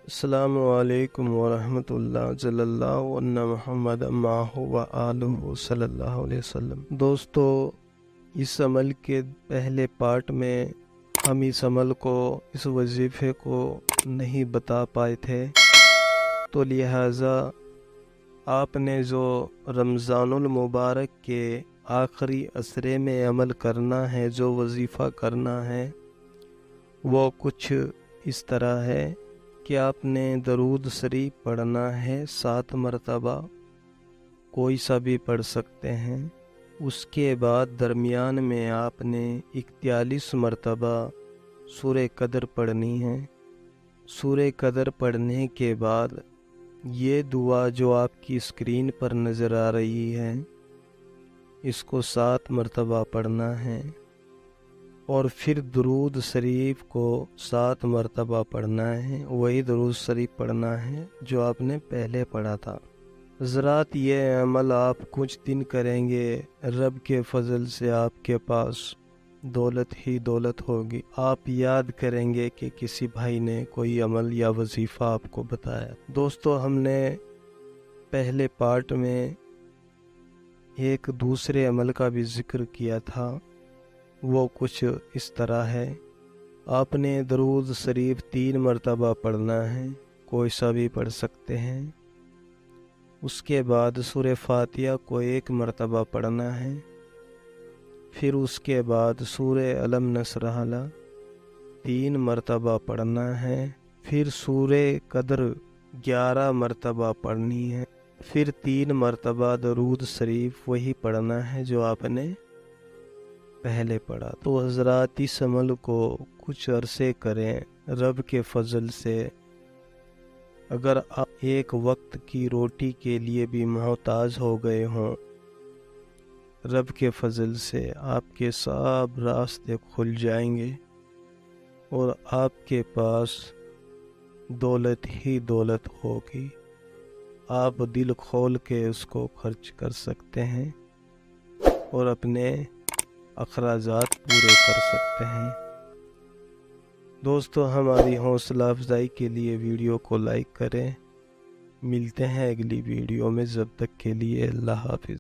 السلام علیکم ورحمۃ اللہ صلی اللہ علیہ محمد معہ و آلہ صلی اللہ علیہ وسلم۔ دوستو، اس عمل کے پہلے پارٹ میں ہم اس عمل کو، اس وظیفے کو نہیں بتا پائے تھے، تو لہٰذا آپ نے جو رمضان المبارک کے آخری عشرے میں عمل کرنا ہے، جو وظیفہ کرنا ہے، وہ کچھ اس طرح ہے کہ آپ نے درود شریف پڑھنا ہے 7 مرتبہ، کوئی سا بھی پڑھ سکتے ہیں۔ اس کے بعد درمیان میں آپ نے 41 مرتبہ سورہ قدر پڑھنی ہے۔ سورہ قدر پڑھنے کے بعد یہ دعا جو آپ کی اسکرین پر نظر آ رہی ہے، اس کو 7 مرتبہ پڑھنا ہے، اور پھر درود شریف کو 7 مرتبہ پڑھنا ہے، وہی درود شریف پڑھنا ہے جو آپ نے پہلے پڑھا تھا۔ حضرات، یہ عمل آپ کچھ دن کریں گے، رب کے فضل سے آپ کے پاس دولت ہی دولت ہوگی۔ آپ یاد کریں گے کہ کسی بھائی نے کوئی عمل یا وظیفہ آپ کو بتایا۔ دوستو، ہم نے پہلے پارٹ میں ایک دوسرے عمل کا بھی ذکر کیا تھا، وہ کچھ اس طرح ہے۔ آپ نے درود شریف 3 مرتبہ پڑھنا ہے، کوئی سا بھی پڑھ سکتے ہیں۔ اس کے بعد سورہ فاتحہ کو 1 مرتبہ پڑھنا ہے، پھر اس کے بعد سورہ الم نشرح 3 مرتبہ پڑھنا ہے، پھر سورہ قدر 11 مرتبہ پڑھنی ہے، پھر 3 مرتبہ درود شریف وہی پڑھنا ہے جو آپ نے پہلے پڑھا۔ تو حضرات، اس عمل کو کچھ عرصے کریں، رب کے فضل سے اگر آپ ایک وقت کی روٹی کے لیے بھی محتاج ہو گئے ہوں، رب کے فضل سے آپ کے سب راستے کھل جائیں گے اور آپ کے پاس دولت ہی دولت ہوگی۔ آپ دل کھول کے اس کو خرچ کر سکتے ہیں اور اپنے اخراجات پورے کر سکتے ہیں۔ دوستو، ہماری حوصلہ افزائی کے لیے ویڈیو کو لائک کریں۔ ملتے ہیں اگلی ویڈیو میں، جب تک کے لیے اللہ حافظ۔